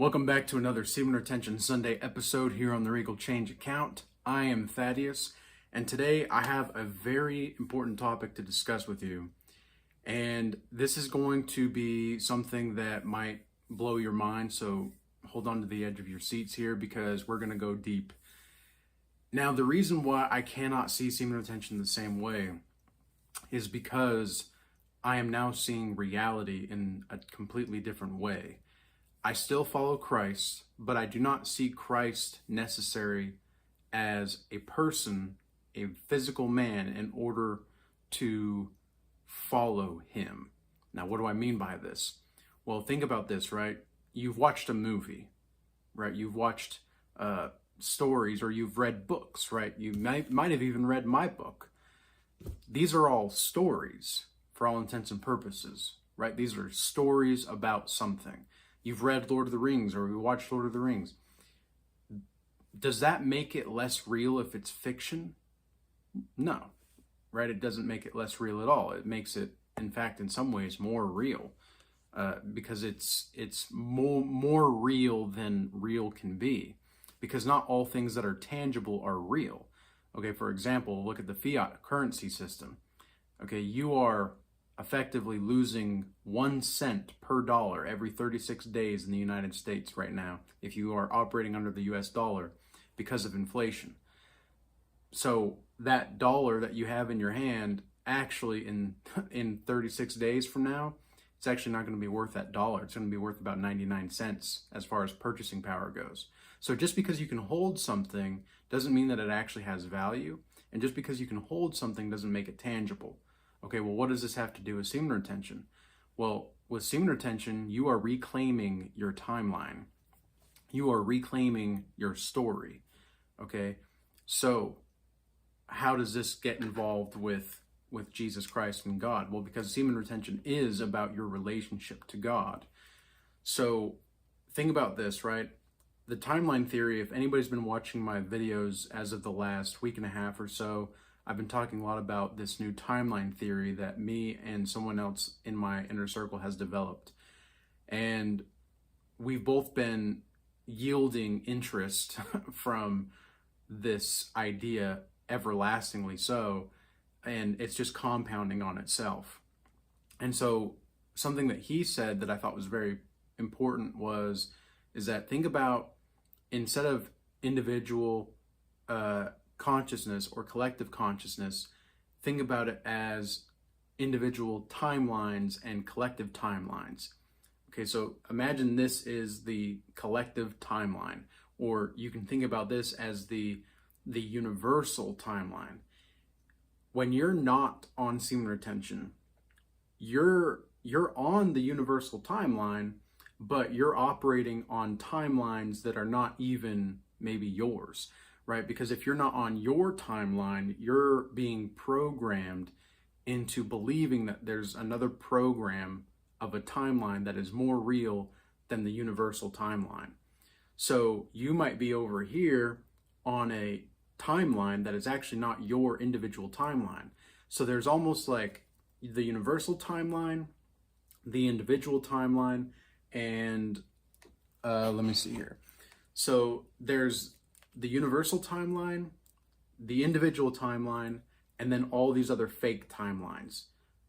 Welcome back to another Semen Retention Sunday episode here on the Regal Change account. I am Thaddeus, and today I have a very important topic to discuss with you. And this is going to be something that might blow your mind, so hold on to the edge of your seats here because we're going to go deep. Now, the reason why I cannot see semen retention the same way is because I am now seeing reality in a completely different way. I still follow Christ, but I do not see Christ necessary as a person, a physical man, in order to follow him. Now, what do I mean by this? Well, think about this, right? You've watched a movie, right? You've watched stories, or you've read books, right? You might have even read my book. These are all stories for all intents and purposes, right? These are stories about something. You've read Lord of the Rings, or you watched Lord of the Rings. Does that make it less real if it's fiction? No, right? It doesn't make it less real at all. It makes it, in fact, in some ways, more real, because it's more real than real can be. Because not all things that are tangible are real. Okay, for example, look at the fiat currency system. Okay, you are effectively losing 1 cent per dollar every 36 days in the United States right now if you are operating under the US dollar because of inflation. So that dollar that you have in your hand, actually in 36 days from now, it's actually not going to be worth that dollar. It's going to be worth about 99 cents as far as purchasing power goes. So just because you can hold something doesn't mean that it actually has value. And just because you can hold something doesn't make it tangible. Okay, well, what does this have to do with semen retention? Well, with semen retention, you are reclaiming your timeline. You are reclaiming your story. Okay, so how does this get involved with Jesus Christ and God? Well, because semen retention is about your relationship to God. So think about this, right? The timeline theory, if anybody's been watching my videos as of the last week and a half or so, I've been talking a lot about this new timeline theory that me and someone else in my inner circle has developed. And we've both been yielding interest from this idea everlastingly so, and it's just compounding on itself. And so something that he said that I thought was very important is that think about, instead of individual consciousness or collective consciousness, think about it as individual timelines and collective timelines. Okay, so imagine this is the collective timeline, or you can think about this as the universal timeline. When you're not on semen retention, you're on the universal timeline, but you're operating on timelines that are not even maybe yours. Right? Because if you're not on your timeline, you're being programmed into believing that there's another program of a timeline that is more real than the universal timeline. So you might be over here on a timeline that is actually not your individual timeline. So there's almost like the universal timeline, the individual timeline, and let me see here. So there's the universal timeline, the individual timeline, and then all these other fake timelines.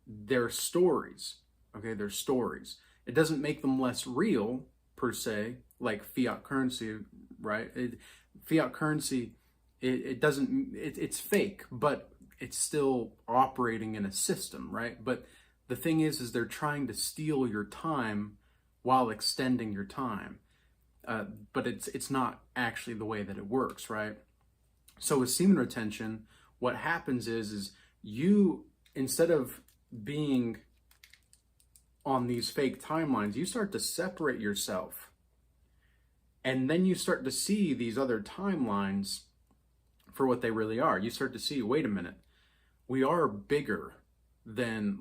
They're stories, okay? They're stories. It doesn't make them less real, per se, like fiat currency, right? Fiat currency, it's fake, but it's still operating in a system, right? But the thing is they're trying to steal your time while extending your time. But it's not actually the way that it works, right? So with semen retention, what happens is you, instead of being on these fake timelines, you start to separate yourself. And then you start to see these other timelines for what they really are. You start to see, wait a minute, we are bigger than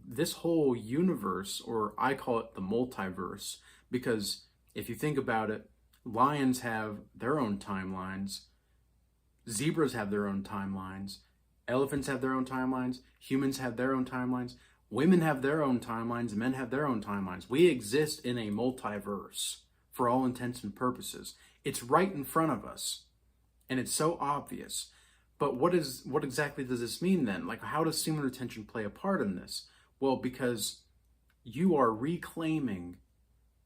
this whole universe, or I call it the multiverse, because if you think about it, lions have their own timelines, zebras have their own timelines, elephants have their own timelines, humans have their own timelines, women have their own timelines, men have their own timelines. We exist in a multiverse for all intents and purposes. It's right in front of us, and it's so obvious. But what exactly does this mean then? Like, how does semen retention play a part in this? Well, because you are reclaiming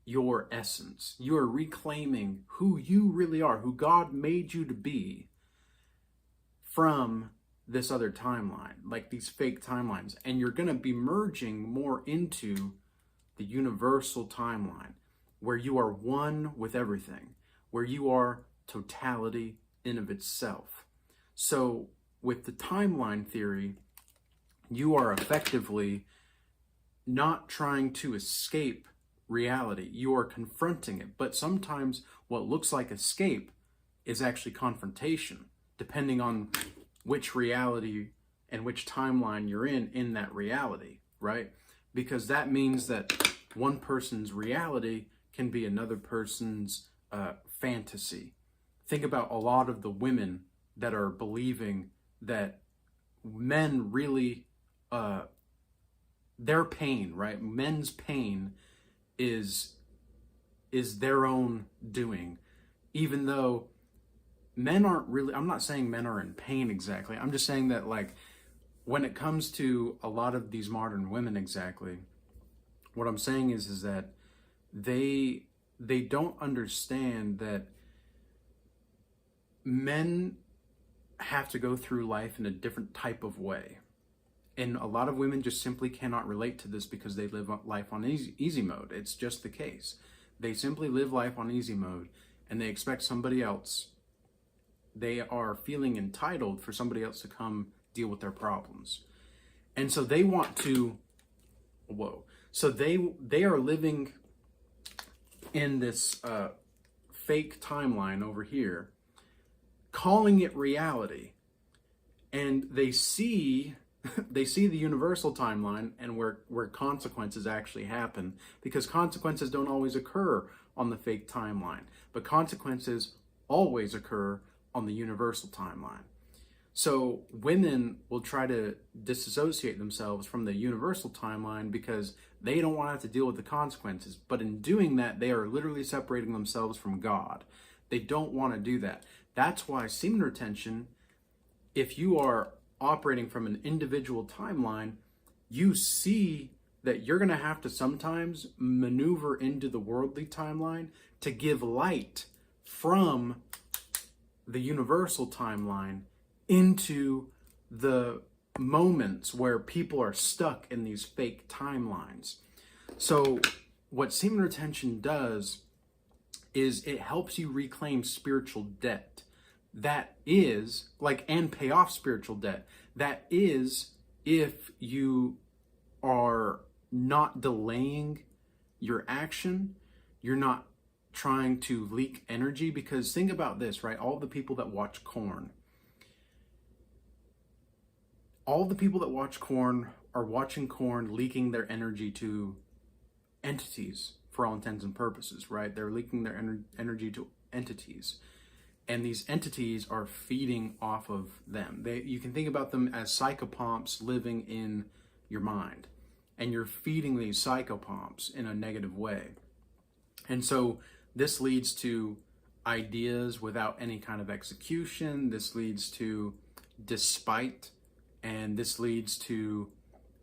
your essence. You are reclaiming who you really are, who God made you to be, from this other timeline, like these fake timelines. And you're going to be merging more into the universal timeline, where you are one with everything, where you are totality in of itself. So with the timeline theory, you are effectively not trying to escape reality. You are confronting it. But sometimes what looks like escape is actually confrontation, depending on which reality and which timeline you're in that reality, right? Because that means that one person's reality can be another person's fantasy. Think about a lot of the women that are believing that men really, their pain, right? Men's pain is their own doing, even though men aren't really, I'm not saying men are in pain exactly. I'm just saying that, like, when it comes to a lot of these modern women exactly, what I'm saying is that they don't understand that men have to go through life in a different type of way. And a lot of women just simply cannot relate to this because they live life on easy mode. It's just the case. They simply live life on easy mode, and they expect somebody else. They are feeling entitled for somebody else to come deal with their problems. And so they want to, so they are living in this fake timeline over here, calling it reality. And they see the universal timeline and where consequences actually happen, because consequences don't always occur on the fake timeline, but consequences always occur on the universal timeline. So women will try to disassociate themselves from the universal timeline because they don't want to have to deal with the consequences. But in doing that, they are literally separating themselves from God. They don't want to do that. That's why semen retention, if you are operating from an individual timeline, you see that you're going to have to sometimes maneuver into the worldly timeline to give light from the universal timeline into the moments where people are stuck in these fake timelines. So what semen retention does is it helps you reclaim spiritual debt. That is, like, and pay off spiritual debt. That is, if you are not delaying your action, you're not trying to leak energy. Because think about this, right? All the people that watch porn, are watching porn, leaking their energy to entities for all intents and purposes, right? They're leaking their energy to entities. And these entities are feeding off of them. You can think about them as psychopomps living in your mind. And you're feeding these psychopomps in a negative way. And so this leads to ideas without any kind of execution. This leads to despite. And this leads to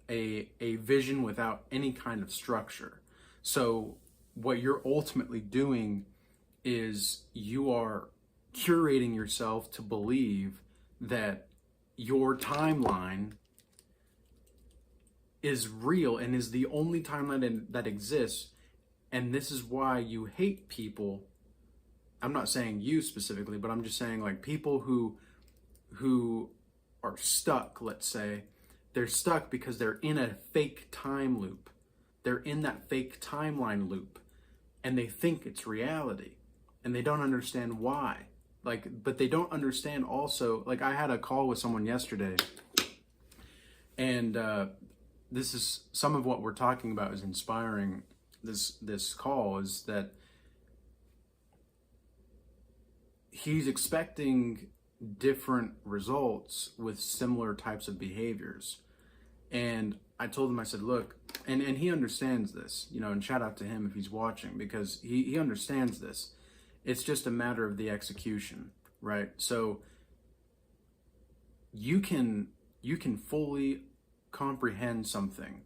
a vision without any kind of structure. So what you're ultimately doing is you are curating yourself to believe that your timeline is real and is the only timeline that exists. And this is why you hate people. I'm not saying you specifically, but I'm just saying, like, people who are stuck, let's say, they're stuck because they're in a fake time loop. They're in that fake timeline loop, and they think it's reality, and they don't understand why. But they don't understand also, like, I had a call with someone yesterday, and this is some of what we're talking about is inspiring this call, is that he's expecting different results with similar types of behaviors. And I told him, I said, look, and he understands this, you know, and shout out to him if he's watching, because he understands this. It's just a matter of the execution, right? So you can fully comprehend something,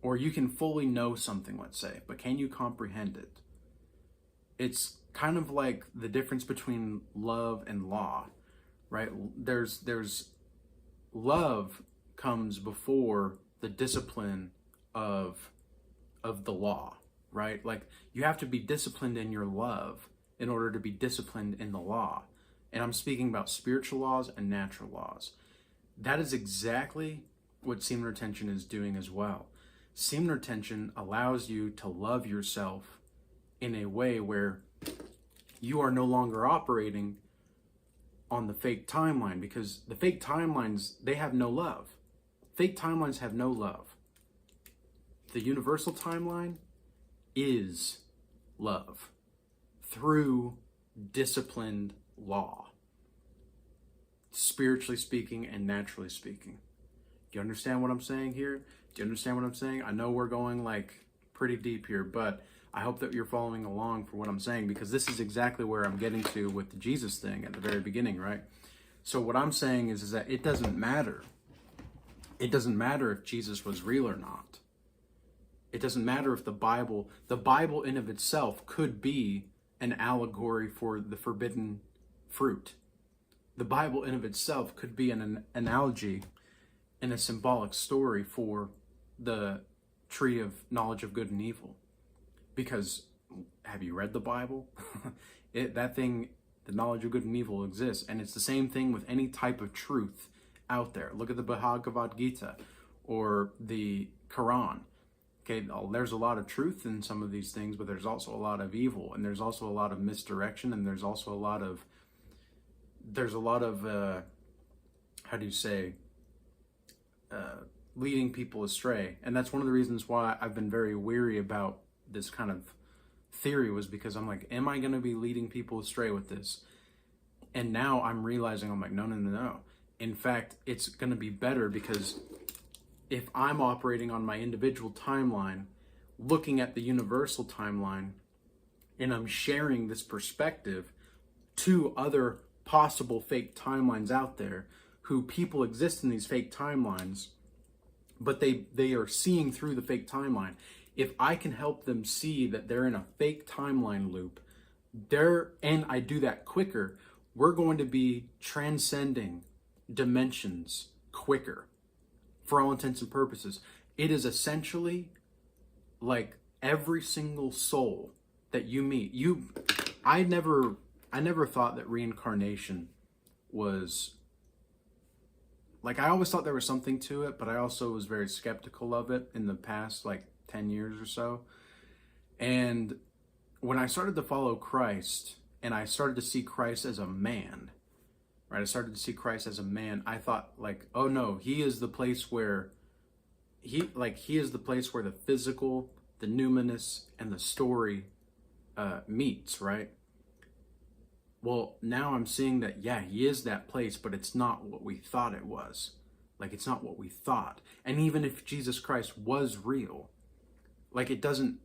or you can fully know something, let's say, but can you comprehend it? It's kind of like the difference between love and law, right? There's love comes before the discipline of the law, right? Like, you have to be disciplined in your love in order to be disciplined in the law. And I'm speaking about spiritual laws and natural laws. That is exactly what semen retention is doing as well. Semen retention allows you to love yourself in a way where you are no longer operating on the fake timeline, because the fake timelines, they have no love. Fake timelines have no love. The universal timeline is love through disciplined law, spiritually speaking and naturally speaking. Do you understand what I'm saying here? Do you understand what I'm saying? I know we're going like pretty deep here, but I hope that you're following along for what I'm saying, because this is exactly where I'm getting to with the Jesus thing at the very beginning, right? So what I'm saying is that it doesn't matter. It doesn't matter if Jesus was real or not. It doesn't matter if the Bible in of itself could be an allegory for the forbidden fruit. The Bible in of itself could be an analogy and a symbolic story for the tree of knowledge of good and evil. Because, have you read the Bible? That thing, the knowledge of good and evil, exists. And it's the same thing with any type of truth out there. Look at the Bhagavad Gita or the Quran. Okay, there's a lot of truth in some of these things, but there's also a lot of evil, and there's also a lot of misdirection, and there's also a lot of how do you say, leading people astray. And that's one of the reasons why I've been very weary about this kind of theory, was because I'm like, am I going to be leading people astray with this? And now I'm realizing, I'm like, no. In fact, it's going to be better, because if I'm operating on my individual timeline, looking at the universal timeline, and I'm sharing this perspective to other possible fake timelines out there, who people exist in these fake timelines, but they are seeing through the fake timeline. If I can help them see that they're in a fake timeline loop, and I do that quicker, we're going to be transcending dimensions quicker. For all intents and purposes, it is essentially like every single soul that you meet. I never thought that reincarnation was, like, I always thought there was something to it, but I also was very skeptical of it in the past, like 10 years or so. And when I started to follow Christ, and I started to see Christ as a man, right? I started to see Christ as a man. I thought, like, oh no, he is the place where he is the place where the physical, the numinous, and the story meets, right? Well, now I'm seeing that, yeah, he is that place, but it's not what we thought it was. Like, it's not what we thought. And even if Jesus Christ was real, like, it doesn't,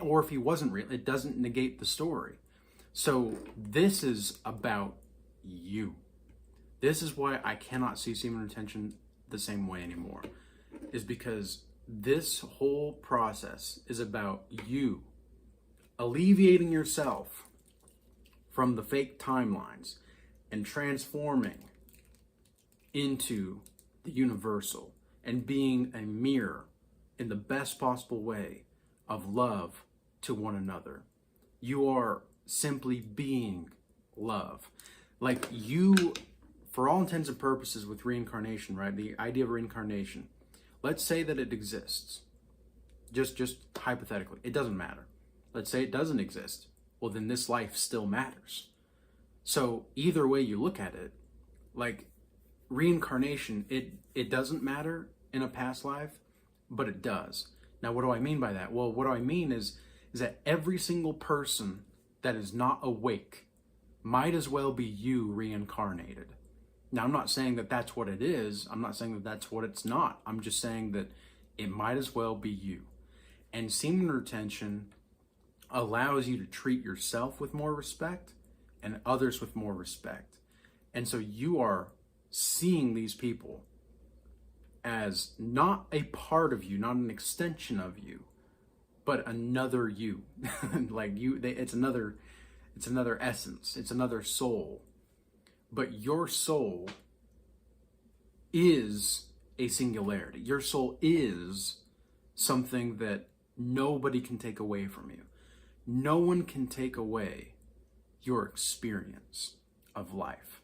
or if he wasn't real, it doesn't negate the story. So this is about you. This is why I cannot see semen retention the same way anymore, is because this whole process is about you alleviating yourself from the fake timelines and transforming into the universal and being a mirror in the best possible way of love to one another. You are simply being love. Like, you, for all intents and purposes with reincarnation, right? The idea of reincarnation, let's say that it exists. Just hypothetically, it doesn't matter. Let's say it doesn't exist. Well, then this life still matters. So either way you look at it, like, reincarnation, it doesn't matter in a past life, but it does. Now, what do I mean by that? Well, what I mean is that every single person that is not awake might as well be you reincarnated. Now, I'm not saying that that's what it is. I'm not saying that that's what it's not. I'm just saying that it might as well be you. And semen retention allows you to treat yourself with more respect and others with more respect. And so you are seeing these people as not a part of you, not an extension of you, but another you. Like you, it's another essence, it's another soul. But your soul is a singularity. Your soul is something that nobody can take away from you. No one can take away your experience of life.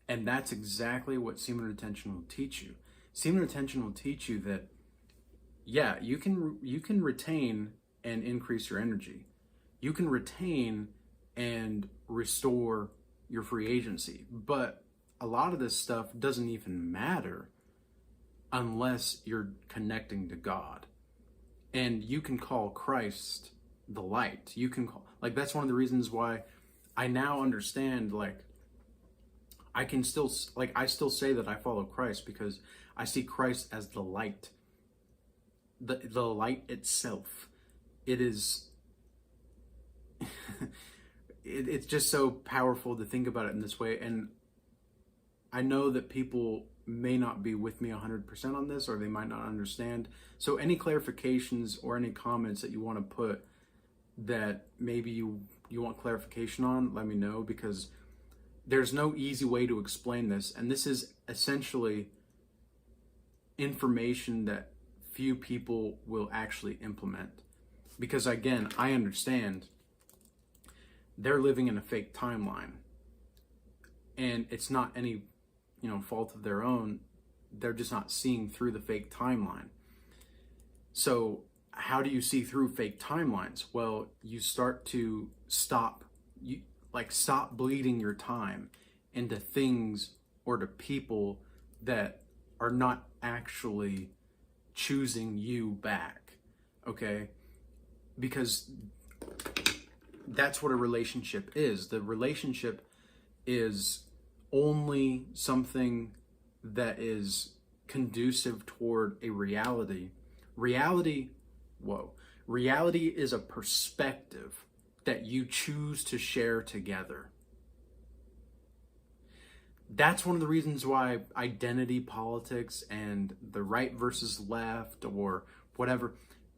And that's exactly what semen retention will teach you. Semen retention will teach you that, yeah, you can retain and increase your energy. You can retain and restore your free agency. But a lot of this stuff doesn't even matter unless you're connecting to God. And you can call Christ the light. You can call, like, that's one of the reasons why I now understand, like, I still say that I follow Christ, because I see Christ as the light. The light itself. It is it's just so powerful to think about it in this way. And I know that people may not be with me 100% on this, or they might not understand. So any clarifications or any comments that you want to put that maybe you want clarification on, let me know, because there's no easy way to explain this. And this is essentially information that few people will actually implement. Because again, I understand they're living in a fake timeline. And it's not any, fault of their own. They're just not seeing through the fake timeline. So how do you see through fake timelines? Well, you start to stop bleeding your time into things or to people that are not actually choosing you back, okay? Because that's what a relationship is. The relationship is only something that is conducive toward a reality. Reality is a perspective that you choose to share together. That's one of the reasons why identity politics and the right versus left or whatever,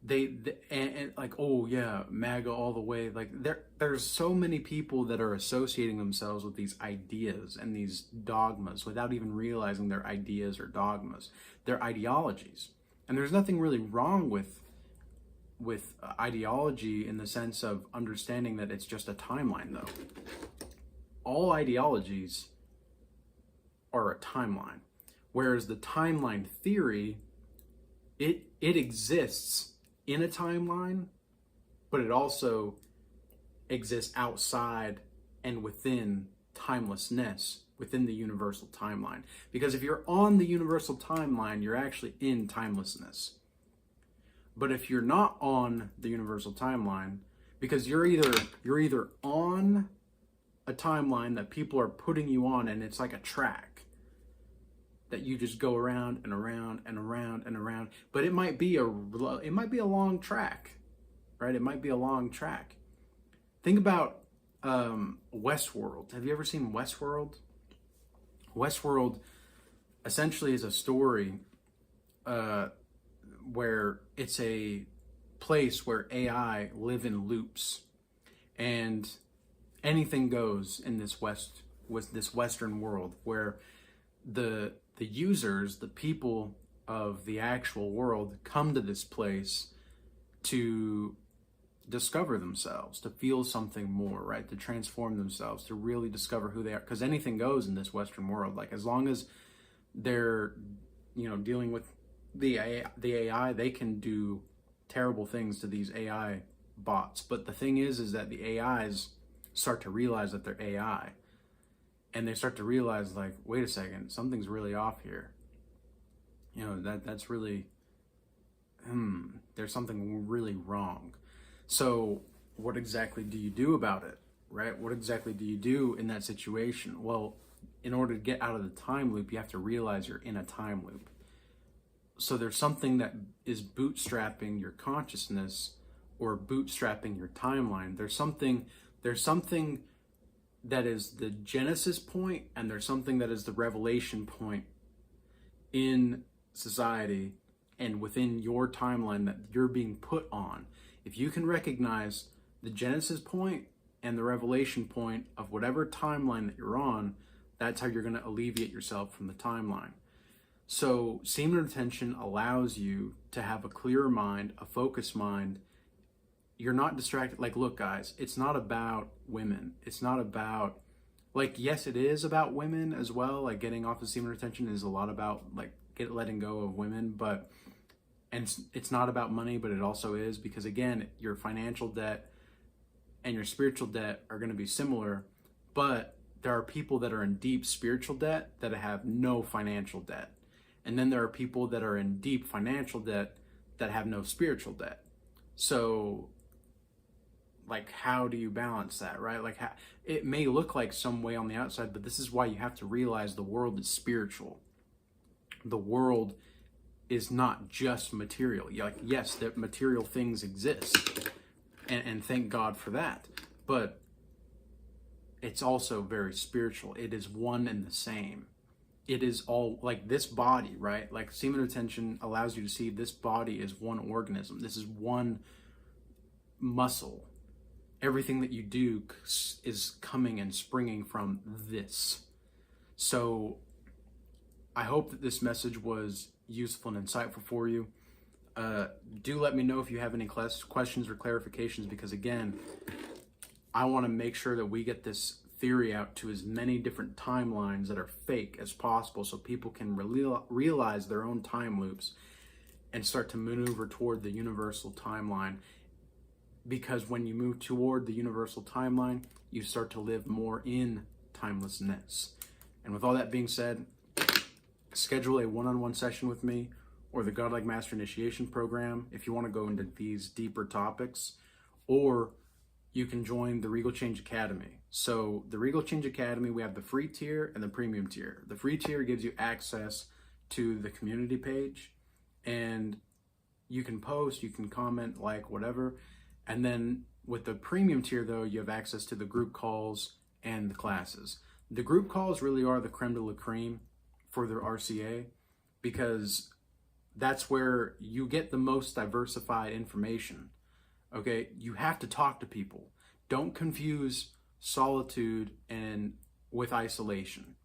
and like, oh yeah, MAGA all the way. Like there's so many people that are associating themselves with these ideas and these dogmas without even realizing they're ideas or dogmas. They're ideologies. And there's nothing really wrong with ideology in the sense of understanding that it's just a timeline, though. All ideologies are a timeline. Whereas the timeline theory, it exists in a timeline, but it also exists outside and within timelessness, within the universal timeline. Because if you're on the universal timeline, you're actually in timelessness. But if you're not on the universal timeline, because you're either on a timeline that people are putting you on, and it's like a track that you just go around and around and around and around, but it might be a long track, right? It might be a long track. Think about Westworld. Have you ever seen Westworld? Westworld essentially is a story where it's a place where AI live in loops, and anything goes in this Western world, where the users, the people of the actual world, come to this place to discover themselves, to feel something more, right? To transform themselves, to really discover who they are. Because anything goes in this Western world. Like, as long as they're, dealing with the AI, they can do terrible things to these AI bots. But the thing is that the AIs start to realize that they're AI. And they start to realize, like, wait a second, something's really off here. That's really, there's something really wrong. So what exactly do you do about it, right? What exactly do you do in that situation? Well, in order to get out of the time loop, you have to realize you're in a time loop. So there's something that is bootstrapping your consciousness or bootstrapping your timeline. There's something that is the genesis point, and there's something that is the revelation point in society and within your timeline that you're being put on. If you can recognize the genesis point and the revelation point of whatever timeline that you're on, that's how you're going to alleviate yourself from the timeline. So semen retention allows you to have a clearer mind, a focused mind. You're not distracted. Like, look, guys, it's not about women. It's not about, like, yes, it is about women as well. Like, getting off of semen retention is a lot about, like, letting go of women. But, and it's not about money, but it also is, because, again, your financial debt and your spiritual debt are going to be similar. But there are people that are in deep spiritual debt that have no financial debt. And then there are people that are in deep financial debt that have no spiritual debt. So, like, how do you balance that, right? Like, it may look like some way on the outside, but this is why you have to realize the world is spiritual. The world is not just material. Like, yes, that material things exist, and thank God for that. But it's also very spiritual. It is one and the same. It is all, like, this body, right? Like, semen retention allows you to see this body is one organism. This is one muscle. Everything that you do is coming and springing from this. So I hope that this message was useful and insightful for you. Do let me know if you have any questions or clarifications, because, again, I want to make sure that we get this theory out to as many different timelines that are fake as possible, so people can realize their own time loops and start to maneuver toward the universal timeline. Because when you move toward the universal timeline, you start to live more in timelessness. And with all that being said, schedule a one-on-one session with me or the Godlike Master Initiation Program if you want to go into these deeper topics, or you can join the Regal Change Academy. So the Regal Change Academy, we have the free tier and the premium tier. The free tier gives you access to the community page, and you can post, you can comment, like, whatever. And then with the premium tier, though, you have access to the group calls and the classes. The group calls really are the creme de la creme for the RCA, because that's where you get the most diversified information. Okay, you have to talk to people. Don't confuse solitude with isolation.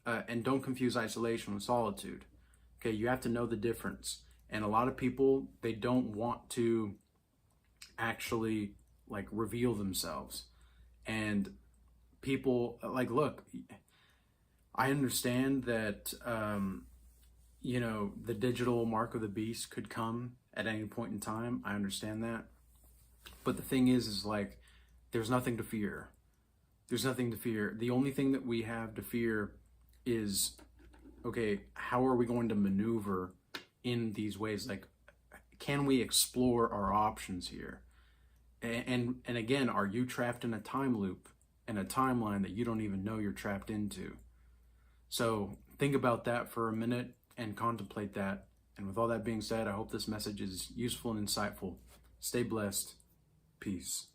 And don't confuse isolation with solitude. Okay, you have to know the difference. And a lot of people, they don't want to actually, like, reveal themselves. And people, like, look, I understand that, the digital mark of the beast could come at any point in time. I understand that. But the thing is like, there's nothing to fear. There's nothing to fear. The only thing that we have to fear is, okay, how are we going to maneuver in these ways? Like, can we explore our options here? And again, are you trapped in a time loop and a timeline that you don't even know you're trapped into? So think about that for a minute and contemplate that. And with all that being said, I hope this message is useful and insightful. Stay blessed. Peace.